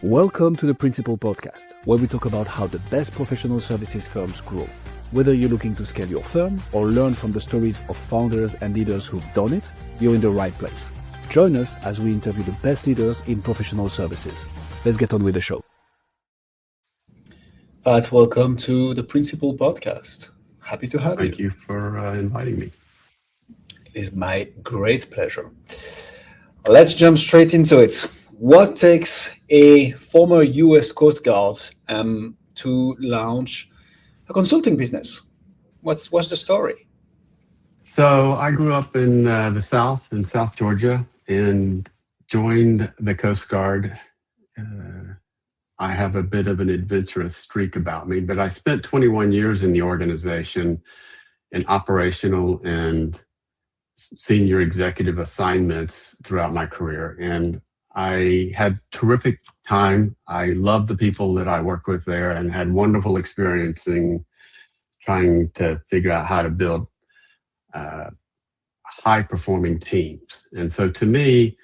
Welcome to the Principal Podcast, where we talk about how the best professional services firms grow. Whether you're looking to scale your firm or learn from the stories of founders and leaders who've done it, you're in the right place. Join us as we interview the best leaders in professional services. Let's get on with the show. Pat, welcome to the Principal Podcast. Happy to have you. Thank you for inviting me. It is my great pleasure. Let's jump straight into it. What takes a former US Coast Guard to launch a consulting business? What's the story? So I grew up in the South, in South Georgia, and joined the Coast Guard. I have a bit of an adventurous streak about me, but I spent 21 years in the organization in operational and senior executive assignments throughout my career. And I had terrific time. I loved the people that I worked with there and had wonderful experience in trying to figure out how to build high-performing teams. And so to me,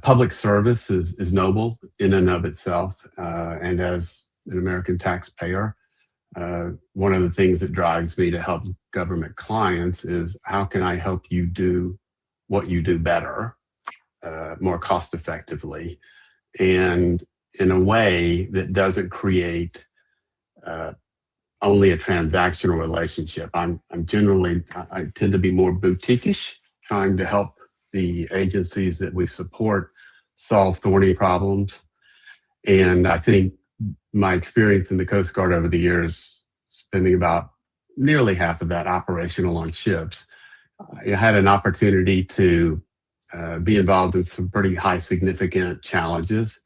public service is noble in and of itself. And as an American taxpayer, one of the things that drives me to help government clients is how can I help you do what you do better, more cost effectively, and in a way that doesn't create only a transactional relationship. I tend to be more boutique-ish, trying to help the agencies that we support solve thorny problems. And I think my experience in the Coast Guard over the years, spending about nearly half of that operational on ships, I had an opportunity to be involved in some pretty high significant challenges,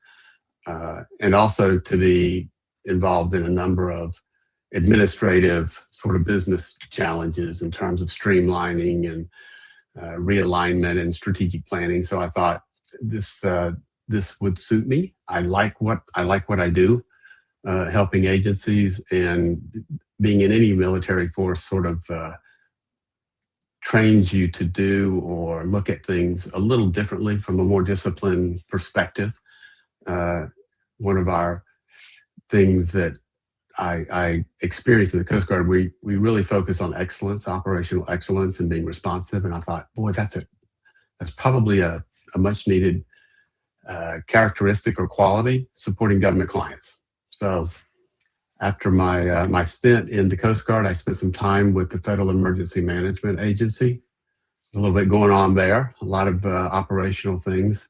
and also to be involved in a number of administrative sort of business challenges in terms of streamlining and realignment and strategic planning. So I thought this would suit me. I like what I do, helping agencies, and being in any military force sort of trains you to do or look at things a little differently from a more disciplined perspective. One of our things that I experienced in the Coast Guard, we really focus on excellence, operational excellence, and being responsive. And I thought, boy, that's probably a much needed characteristic or quality supporting government clients. So after my stint in the Coast Guard, I spent some time with the Federal Emergency Management Agency. A little bit going on there, a lot of operational things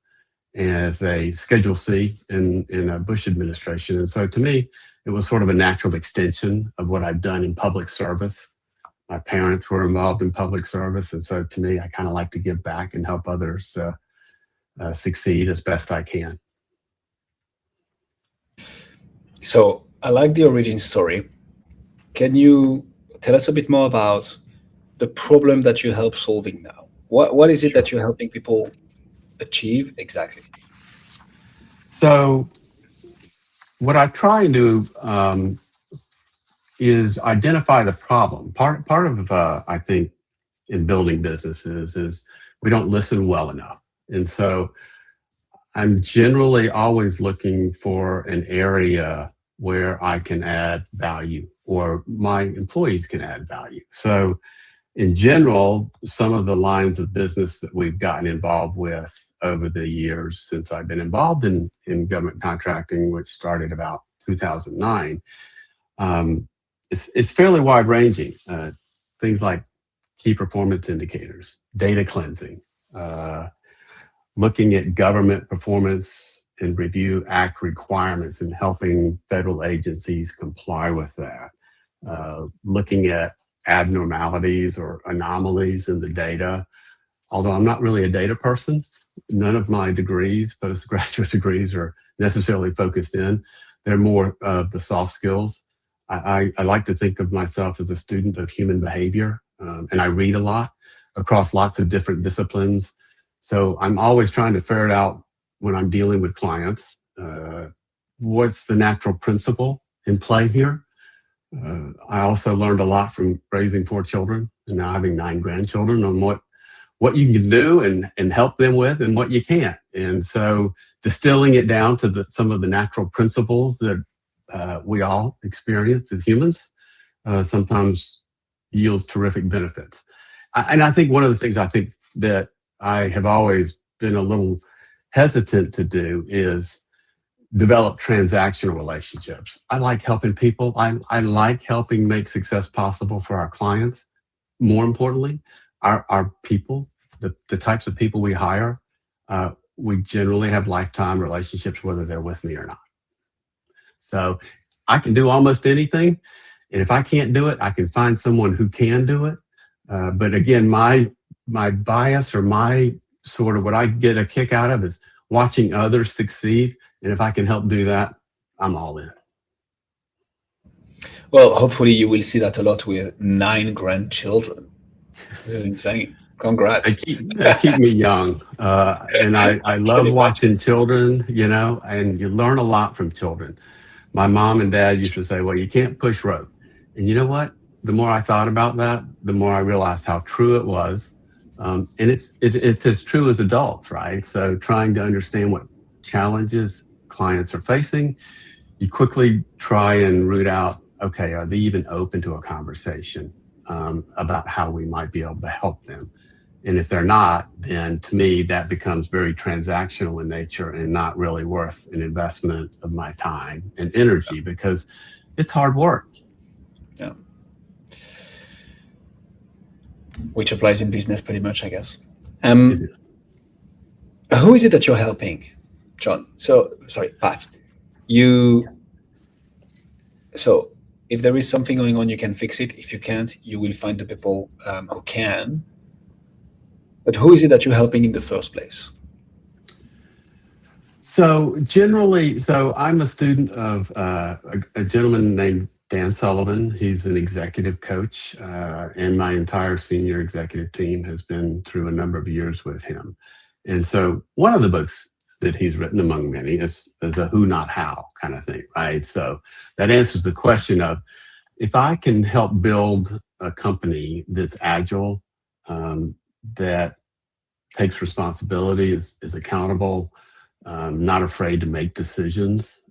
as a Schedule C in a Bush administration. And so to me, it was sort of a natural extension of what I've done in public service. My parents were involved in public service. And so to me, I kind of like to give back and help others succeed as best I can. So I like the origin story. Can you tell us a bit more about the problem that you help solving now? What is it that you're helping people achieve exactly? So what I try and do is identify the problem. Part of I think in building businesses is we don't listen well enough. And so I'm generally always looking for an area where I can add value or my employees can add value. So in general, some of the lines of business that we've gotten involved with over the years since I've been involved in government contracting, which started about 2009, it's fairly wide ranging. Things like key performance indicators, data cleansing, looking at government performance and review act requirements and helping federal agencies comply with that. Looking at abnormalities or anomalies in the data. Although I'm not really a data person, none of my degrees, postgraduate degrees, are necessarily focused in. They're more of the soft skills. I like to think of myself as a student of human behavior, and I read a lot across lots of different disciplines. So I'm always trying to ferret out when I'm dealing with clients, what's the natural principle in play here? I also learned a lot from raising 4 children and now having 9 grandchildren on what you can do and help them with and what you can't. And so distilling it down to some of the natural principles that we all experience as humans sometimes yields terrific benefits. And I think one of the things I think that I have always been a little hesitant to do is develop transactional relationships. I like helping people. I like helping make success possible for our clients. More importantly, our people, the types of people we hire, we generally have lifetime relationships, whether they're with me or not. So I can do almost anything. And if I can't do it, I can find someone who can do it. But again, my bias or my sort of what I get a kick out of is watching others succeed. And if I can help do that, I'm all in. Well, hopefully you will see that a lot with 9 grandchildren. This is insane. Congrats. They keep me young. And I love watching children, and you learn a lot from children. My mom and dad used to say, well, you can't push rope. And you know what? The more I thought about that, the more I realized how true it was. And it's as true as adults, right? So trying to understand what challenges clients are facing, you quickly try and root out, okay, are they even open to a conversation about how we might be able to help them? And if they're not, then to me, that becomes very transactional in nature and not really worth an investment of my time and energy because it's hard work. Yeah. Which applies in business pretty much, I guess. It is. Who is it that you're helping, John? Sorry, Pat. So if there is something going on, you can fix it. If you can't, you will find the people who can. But who is it that you're helping in the first place? So generally, I'm a student of a gentleman named Dan Sullivan. He's an executive coach, and my entire senior executive team has been through a number of years with him. And so one of the books that he's written, among many, is a who, not how kind of thing, right? So that answers the question of, if I can help build a company that's agile, that takes responsibility, is accountable, not afraid to make decisions,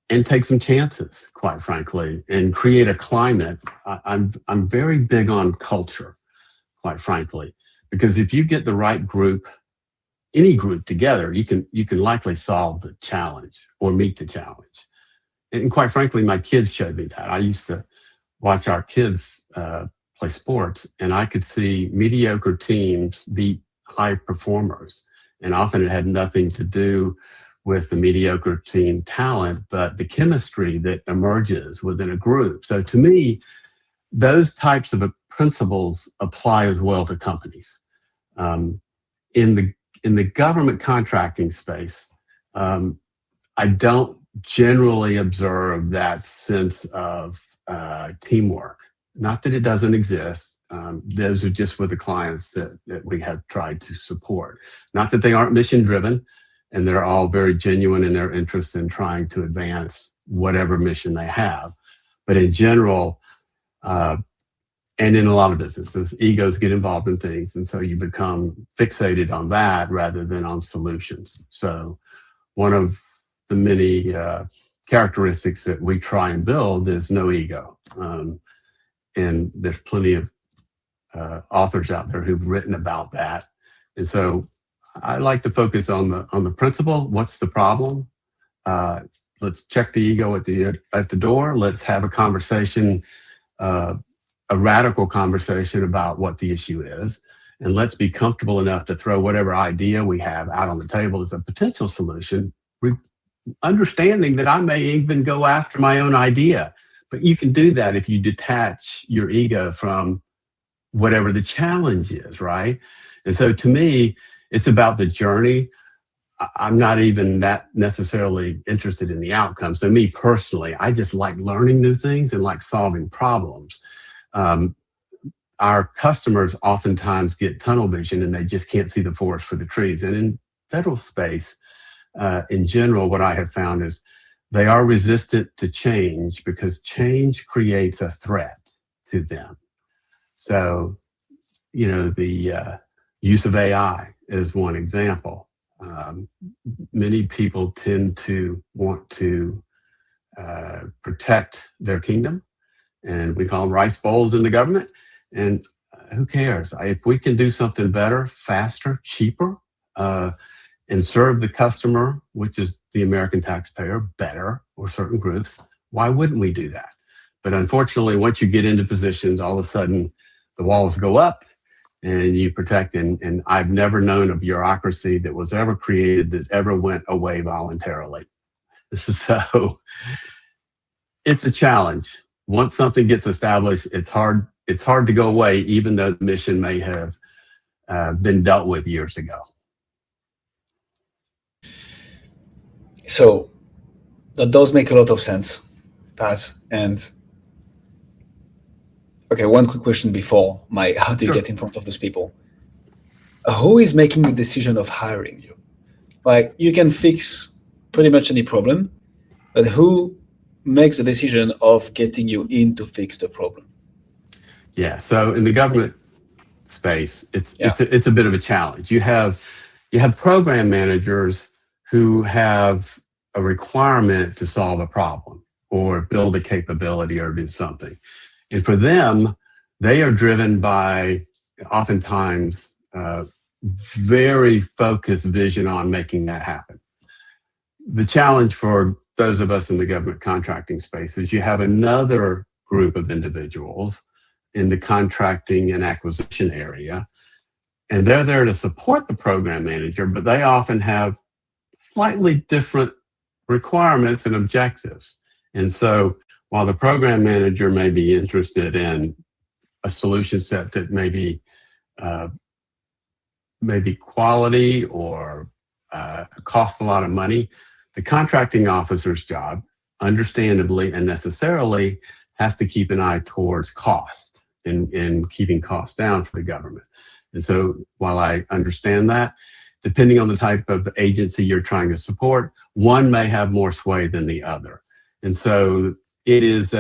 and take some chances, quite frankly, and create a climate. I'm very big on culture, quite frankly, because if you get the right group, any group together, you can likely solve the challenge or meet the challenge. And quite frankly, my kids showed me that. I used to watch our kids play sports, and I could see mediocre teams beat high performers. And often it had nothing to do with the mediocre team talent, but the chemistry that emerges within a group. So to me, those types of principles apply as well to companies. In the government contracting space, I don't generally observe that sense of teamwork. Not that it doesn't exist. Those are just with the clients that we have tried to support. Not that they aren't mission driven, and they're all very genuine in their interest in trying to advance whatever mission they have. But in general, and in a lot of businesses, egos get involved in things, and so you become fixated on that rather than on solutions. So one of the many characteristics that we try and build is no ego. And there's plenty of authors out there who've written about that. And so I like to focus on the principle. What's the problem? Let's check the ego at the door. Let's have a conversation, a radical conversation about what the issue is. And let's be comfortable enough to throw whatever idea we have out on the table as a potential solution, understanding that I may even go after my own idea. But you can do that if you detach your ego from whatever the challenge is, right? And so to me, it's about the journey. I'm not even that necessarily interested in the outcome. So me personally, I just like learning new things and like solving problems. Our customers oftentimes get tunnel vision and they just can't see the forest for the trees. And in federal space, in general, what I have found is they are resistant to change because change creates a threat to them. So the use of AI is one example. Many people tend to want to protect their kingdom, and we call them rice bowls in the government. And who cares? If we can do something better, faster, cheaper, and serve the customer, which is the American taxpayer, better, or certain groups, why wouldn't we do that? But unfortunately, once you get into positions, all of a sudden the walls go up and you protect. And I've never known a bureaucracy that was ever created that ever went away voluntarily. So it's a challenge. Once something gets established, it's hard to go away, even though the mission may have been dealt with years ago. So that does make a lot of sense, Pat. And okay, one quick question before my how do you Sure. get in front of those people? Who is making the decision of hiring you? Like, you can fix pretty much any problem, but who makes the decision of getting you in to fix the problem? Yeah. So in the government space, it's a bit of a challenge. You have program managers who have a requirement to solve a problem or build a capability or do something. And for them, they are driven by oftentimes very focused vision on making that happen. The challenge for those of us in the government contracting space is you have another group of individuals in the contracting and acquisition area, and they're there to support the program manager, but they often have slightly different requirements and objectives. And so while the program manager may be interested in a solution set that may be quality or costs a lot of money, the contracting officer's job, understandably and necessarily, has to keep an eye towards cost and keeping costs down for the government. And so while I understand that, depending on the type of agency you're trying to support, one may have more sway than the other. And so it is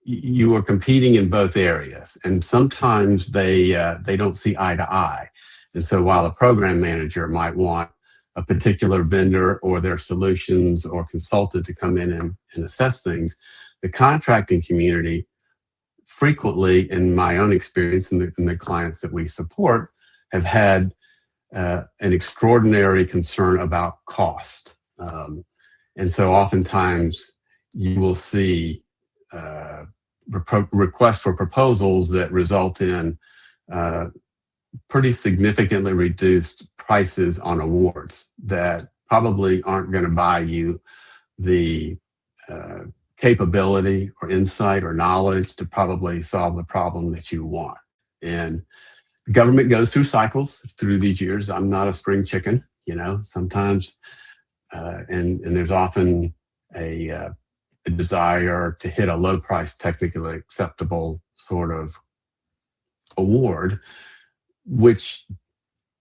you are competing in both areas, and sometimes they don't see eye to eye. And so while a program manager might want a particular vendor or their solutions or consultant to come in and assess things, the contracting community frequently, in my own experience and the clients that we support, have had an extraordinary concern about cost. And so oftentimes you will see requests for proposals that result in pretty significantly reduced prices on awards that probably aren't going to buy you the capability or insight or knowledge to probably solve the problem that you want. And the government goes through cycles through these years. I'm not a spring chicken, sometimes, and there's often a desire to hit a low price, technically acceptable sort of award, which,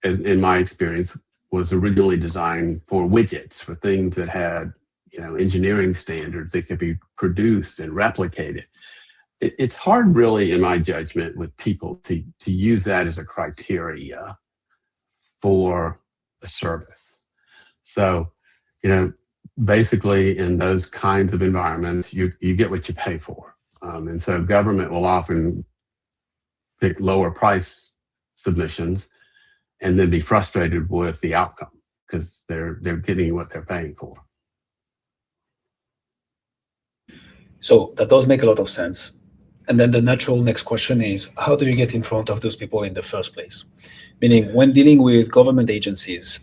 in my experience, was originally designed for widgets, for things that had engineering standards that could be produced and replicated. It's hard, really, in my judgment, with people to use that as a criteria for a service. So, basically, in those kinds of environments, you get what you pay for. And so government will often pick lower price submissions and then be frustrated with the outcome because they're getting what they're paying for. So that does make a lot of sense. And then the natural next question is, how do you get in front of those people in the first place? Meaning, when dealing with government agencies,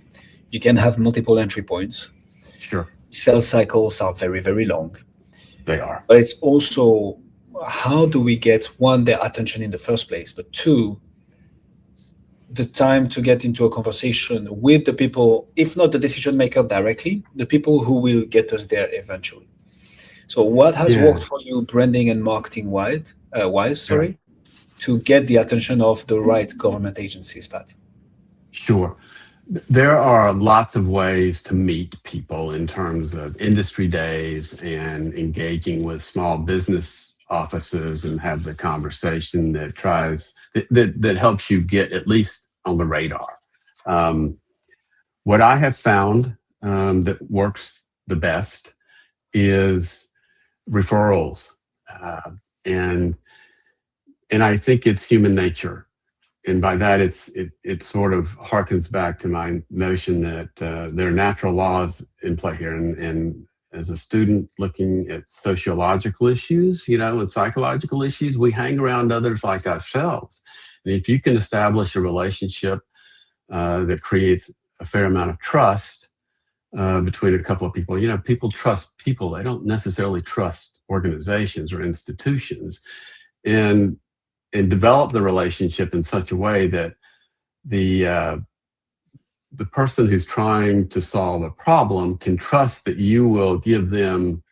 you can have multiple entry points. Sure. Sales cycles are very, very long. They are. But it's also, how do we get, one, their attention in the first place, but two, the time to get into a conversation with the people, if not the decision maker directly, the people who will get us there eventually. So what has worked for you branding and marketing wise, to get the attention of the right government agencies, Pat? Sure. There are lots of ways to meet people in terms of industry days and engaging with small business offices and have the conversation that helps you get at least on the radar. What I have found that works the best is referrals, and I think it's human nature, and by that it sort of harkens back to my notion that there are natural laws in play here, and as a student looking at sociological issues, and psychological issues, we hang around others like ourselves, and if you can establish a relationship that creates a fair amount of trust between a couple of people. People trust people. They don't necessarily trust organizations or institutions, and develop the relationship in such a way that the person who's trying to solve a problem can trust that you will give them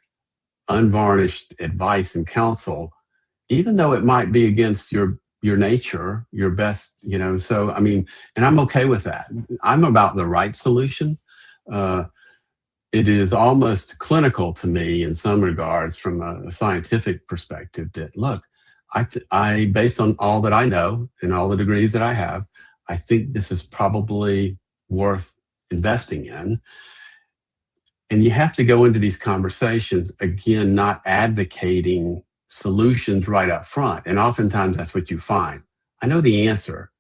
unvarnished advice and counsel, even though it might be against your nature, your best, so, and I'm okay with that. I'm about the right solution. It is almost clinical to me in some regards from a scientific perspective that, look, I based on all that I know and all the degrees that I have, I think this is probably worth investing in. And you have to go into these conversations, again, not advocating solutions right up front. And oftentimes that's what you find. I know the answer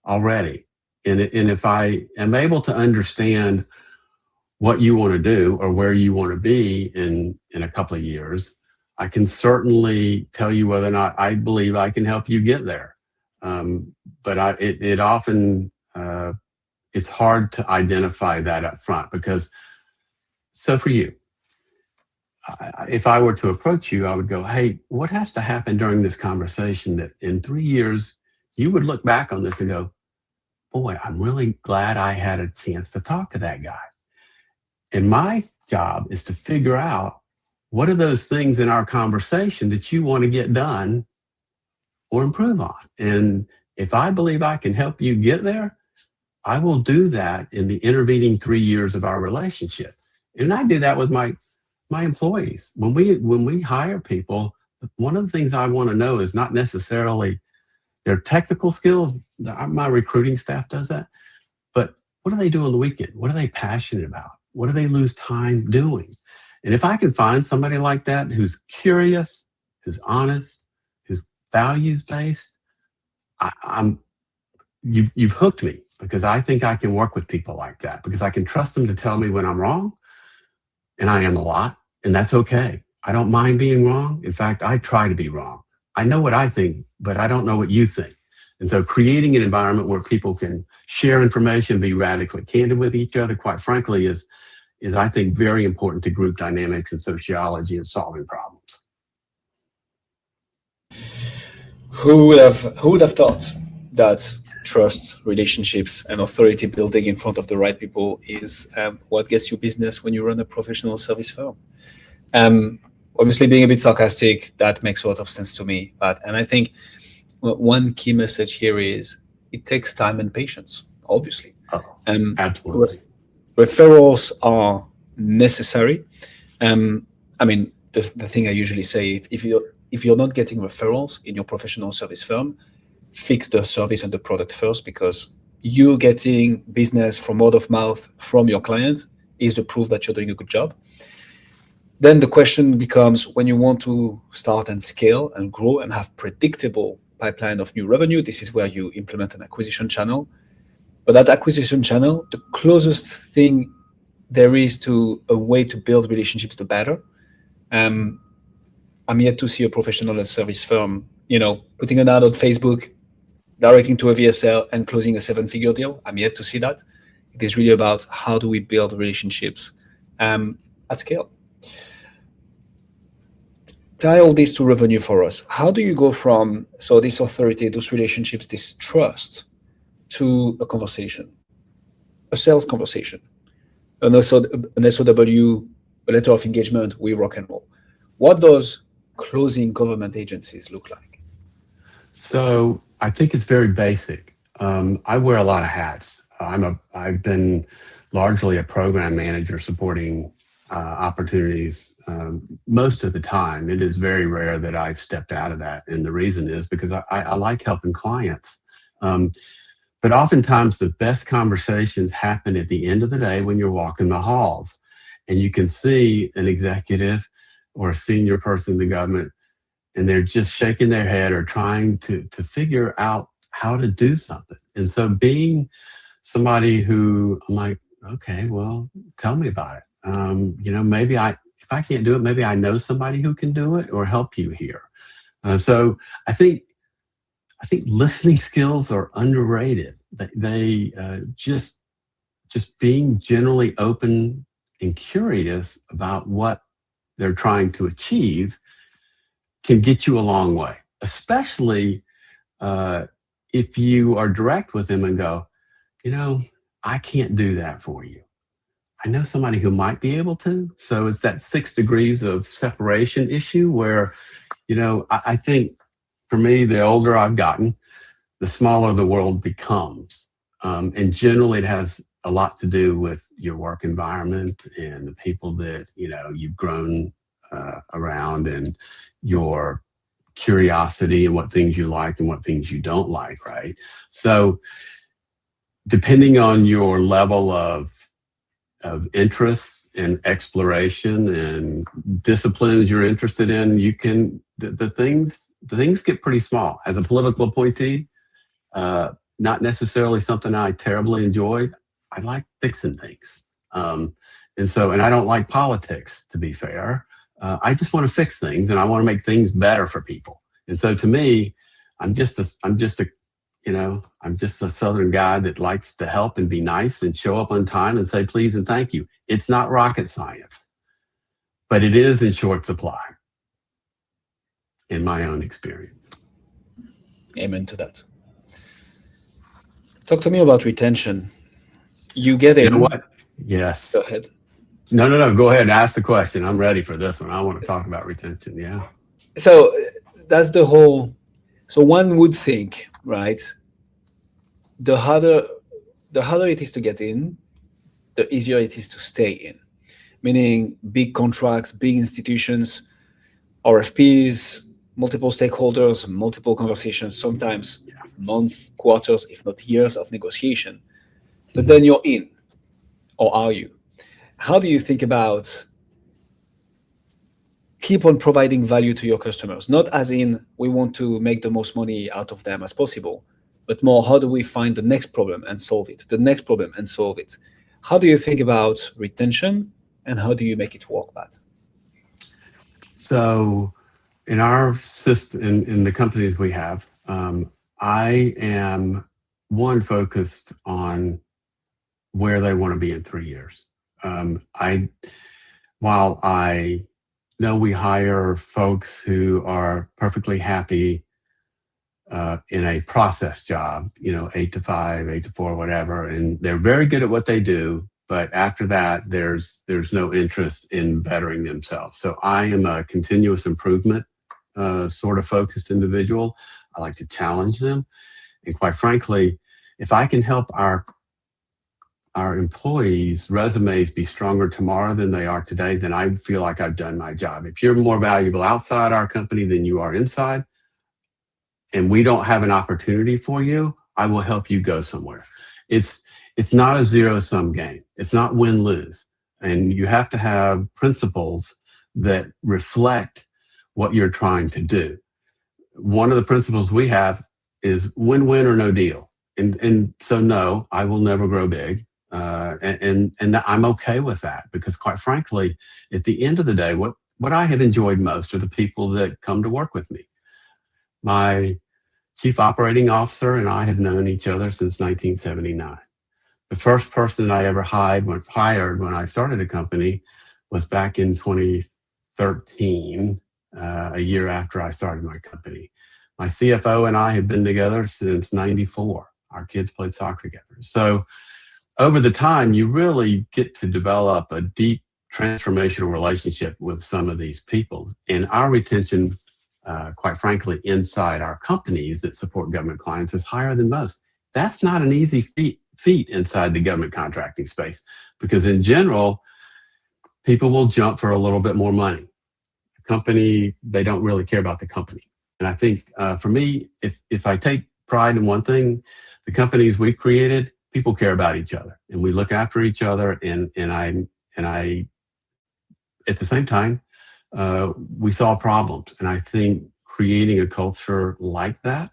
already. And if I am able to understand what you want to do or where you want to be in a couple of years, I can certainly tell you whether or not I believe I can help you get there. But it often, it's hard to identify that up front because, so for you, if I were to approach you, I would go, hey, what has to happen during this conversation that in 3 years, you would look back on this and go, boy, I'm really glad I had a chance to talk to that guy. And my job is to figure out what are those things in our conversation that you want to get done or improve on. And if I believe I can help you get there, I will do that in the intervening 3 years of our relationship. And I do that with my employees. When we hire people, one of the things I want to know is not necessarily their technical skills. My recruiting staff does that. But what do they do on the weekend? What are they passionate about? What do they lose time doing? And if I can find somebody like that who's curious, who's honest, who's values-based, you've hooked me, because I think I can work with people like that, because I can trust them to tell me when I'm wrong, and I am a lot, and that's okay. I don't mind being wrong. In fact, I try to be wrong. I know what I think, but I don't know what you think. And so creating an environment where people can share information, be radically candid with each other, quite frankly, is I think very important to group dynamics and sociology and solving problems. Who would have thought that trust, relationships, and authority building in front of the right people is what gets you business when you run a professional service firm? Obviously, being a bit sarcastic, that makes a lot of sense to me. And I think one key message here is it takes time and patience, obviously. Absolutely. Referrals are necessary. The thing I usually say, if you're not getting referrals in your professional service firm, fix the service and the product first, because you getting business from word of mouth from your client is the proof that you're doing a good job. Then the question becomes, when you want to start and scale and grow and have predictable pipeline of new revenue, this is where you implement an acquisition channel. But that acquisition channel, the closest thing there is to a way to build relationships, the better. I'm yet to see a professional service firm, putting an ad on Facebook, directing to a VSL and closing a 7-figure deal. I'm yet to see that. It is really about how do we build relationships at scale. Tie all this to revenue for us. How do you go from this authority, those relationships, this trust, to a conversation, a sales conversation, an SOW, a letter of engagement, we rock and roll? What does closing government agencies look like? So I think it's very basic. I wear a lot of hats. I've been largely a program manager supporting opportunities most of the time. It is very rare that I've stepped out of that. And the reason is because I like helping clients. But oftentimes the best conversations happen at the end of the day when you're walking the halls and you can see an executive or a senior person in the government and they're just shaking their head or trying to figure out how to do something. And so being somebody who I'm like, okay, well, tell me about it. Maybe if I can't do it, maybe I know somebody who can do it or help you here. So I think listening skills are underrated. They just being generally open and curious about what they're trying to achieve can get you a long way, especially if you are direct with them and go, I can't do that for you. I know somebody who might be able to. So it's that 6 degrees of separation issue where, I think for me, the older I've gotten, the smaller the world becomes. And generally it has a lot to do with your work environment and the people that, you've grown around and your curiosity and what things you like and what things you don't like, right? So depending on your level of interest and exploration and disciplines you're interested in, you can, the things get pretty small. As a political appointee, not necessarily something I terribly enjoyed. I like fixing things. And I don't like politics, to be fair. I just want to fix things and I want to make things better for people. And so to me, I'm just a Southern guy that likes to help and be nice and show up on time and say please and thank you. It's not rocket science, but it is in short supply, in my own experience. Amen to that. Talk to me about retention. You get in. You know what? Yes. Go ahead. No. Go ahead and ask the question. I'm ready for this one. I want to talk about retention. Yeah. So that's the whole. So one would think, right? The harder it is to get in, the easier it is to stay in. Meaning big contracts, big institutions, RFPs, multiple stakeholders, multiple conversations, sometimes months, quarters, if not years of negotiation. But then you're in, or are you? How do you think about keep on providing value to your customers? Not as in we want to make the most money out of them as possible, but more how do we find the next problem and solve it, the next problem and solve it? How do you think about retention and how do you make it work that? So in our system, in the companies we have, I am focused on where they want to be in 3 years. While I know we hire folks who are perfectly happy in a process job, 8 to 5, 8 to 4, whatever, and they're very good at what they do. But after that, there's no interest in bettering themselves. So I am a continuous improvement sort of focused individual. I like to challenge them. And quite frankly, if I can help our employees' resumes be stronger tomorrow than they are today, then I feel like I've done my job. If you're more valuable outside our company than you are inside, and we don't have an opportunity for you, I will help you go somewhere. It's not a zero-sum game. It's not win-lose. And you have to have principles that reflect what you're trying to do. One of the principles we have is win-win or no deal. And so no, I will never grow big. And I'm okay with that because quite frankly, at the end of the day, what I have enjoyed most are the people that come to work with me. My chief operating officer and I have known each other since 1979. The first person I ever hired when I started a company was back in 2013, a year after I started my company. My CFO and I have been together since 94. Our kids played soccer together. So over the time, you really get to develop a deep transformational relationship with some of these people. And our retention, quite frankly, inside our companies that support government clients is higher than most. That's not an easy feat inside the government contracting space because in general, people will jump for a little bit more money. The company, they don't really care about the company. And I think for me, if I take pride in one thing, the companies we created, people care about each other, and we look after each other. And I, at the same time, we solve problems. And I think creating a culture like that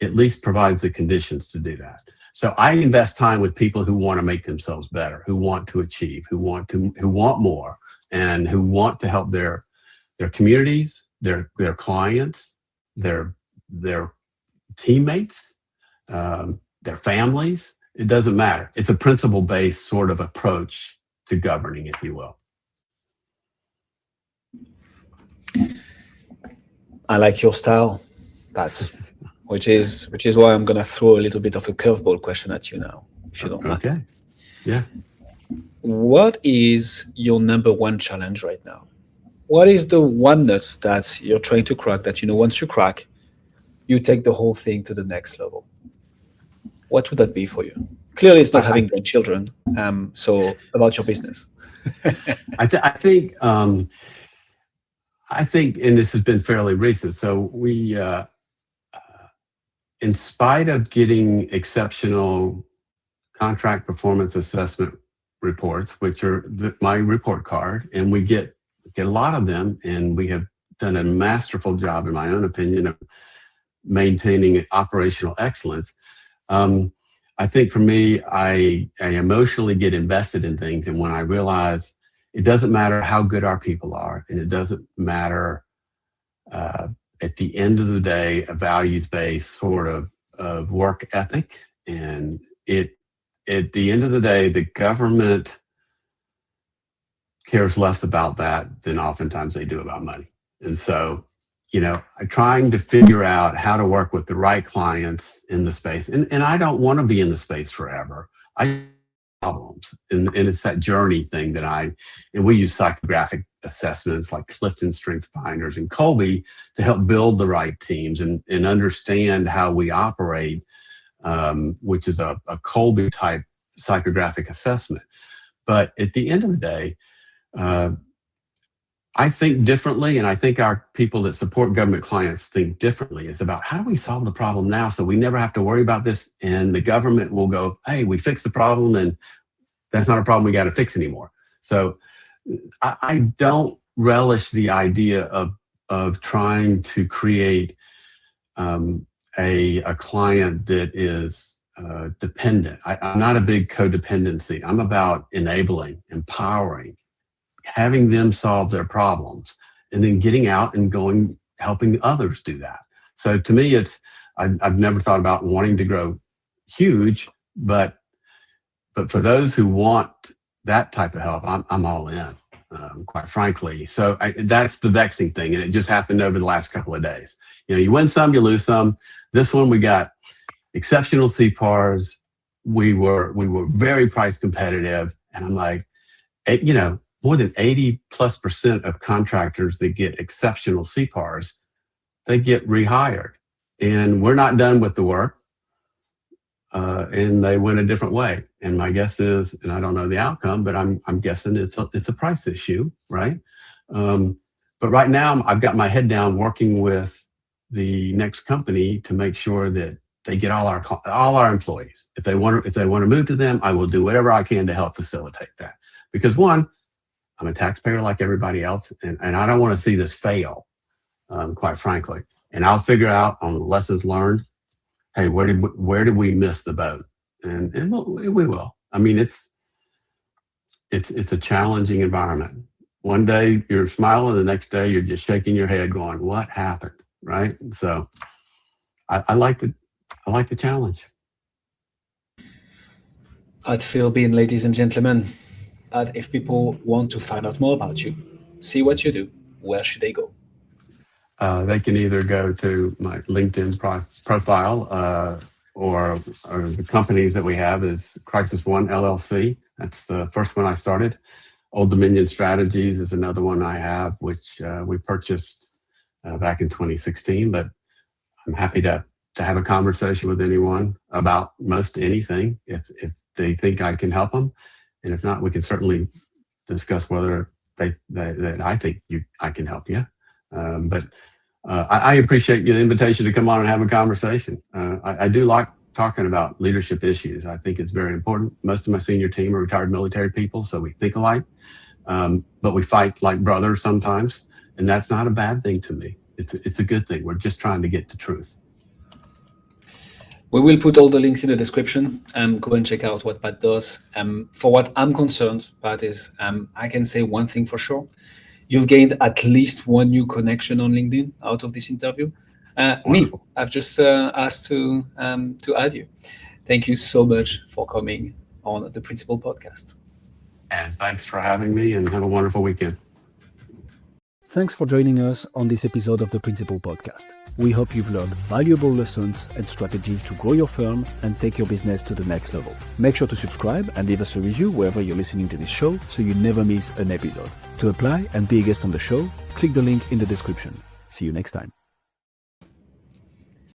at least provides the conditions to do that. So I invest time with people who want to make themselves better, who want to achieve, who want more, and who want to help their communities, their clients, their teammates, their families. It doesn't matter. It's a principle-based sort of approach to governing, if you will. I like your style. Which is why I'm gonna throw a little bit of a curveball question at you now, if you don't mind. Okay. Yeah. What is your number one challenge right now? What is the one nut that you're trying to crack that, once you crack, you take the whole thing to the next level? What would that be for you? Clearly, it's not having grandchildren. So about your business. I think, and this has been fairly recent. So we, in spite of getting exceptional contract performance assessment reports, which are my report card, and we get a lot of them, and we have done a masterful job, in my own opinion, of maintaining operational excellence. I think for me, I emotionally get invested in things, and when I realize it doesn't matter how good our people are, and it doesn't matter at the end of the day, a values-based sort of work ethic. And at the end of the day, the government cares less about that than oftentimes they do about money. And so, I'm trying to figure out how to work with the right clients in the space. And I don't want to be in the space forever. I problems. And it's that journey thing and we use psychographic assessments like Clifton Strength Finders and Colby to help build the right teams and understand how we operate, which is a Colby type psychographic assessment. But at the end of the day, I think differently, and I think our people that support government clients think differently. It's about how do we solve the problem now so we never have to worry about this, and the government will go, hey, we fixed the problem, and that's not a problem we got to fix anymore. So I don't relish the idea of trying to create a client that is dependent. I'm not a big codependency. I'm about enabling, empowering, having them solve their problems, and then getting out and going, helping others do that. So to me, I've never thought about wanting to grow huge, but for those who want that type of help, I'm all in, quite frankly. So that's the vexing thing, and it just happened over the last couple of days. You win some, you lose some. This one, we got exceptional CPARs. We were very price competitive, and I'm like, more than 80+% of contractors that get exceptional CPARs, they get rehired, and we're not done with the work, and they went a different way. And my guess is, and I don't know the outcome, but I'm guessing it's a price issue, right? But right now, I've got my head down working with the next company to make sure that they get all our employees. If they want to move to them, I will do whatever I can to help facilitate that. Because one, I'm a taxpayer like everybody else, and I don't want to see this fail, quite frankly. And I'll figure out on lessons learned, hey, where did we miss the boat? And we will. I mean, it's a challenging environment. One day you're smiling, the next day you're just shaking your head going, what happened, right? So I like the challenge. At Philbin, ladies and gentlemen, if people want to find out more about you, see what you do, where should they go? They can either go to my LinkedIn profile or the companies that we have is Crisis One LLC. That's the first one I started. Old Dominion Strategies is another one I have, which we purchased back in 2016. But I'm happy to have a conversation with anyone about most anything if they think I can help them. And if not, we can certainly discuss whether that I think I can help you. But I appreciate the invitation to come on and have a conversation. I do like talking about leadership issues. I think it's very important. Most of my senior team are retired military people, so we think alike, but we fight like brothers sometimes, and that's not a bad thing to me. It's a good thing. We're just trying to get to truth. We will put all the links in the description. Go and check out what Pat does. For what I'm concerned, Pat, is I can say one thing for sure. You've gained at least one new connection on LinkedIn out of this interview. Me, I've just asked to add you. Thank you so much for coming on the Principal Podcast. And thanks for having me, and have a wonderful weekend. Thanks for joining us on this episode of the Principal Podcast. We hope you've learned valuable lessons and strategies to grow your firm and take your business to the next level. Make sure to subscribe and leave us a review wherever you're listening to this show so you never miss an episode. To apply and be a guest on the show, click the link in the description. See you next time.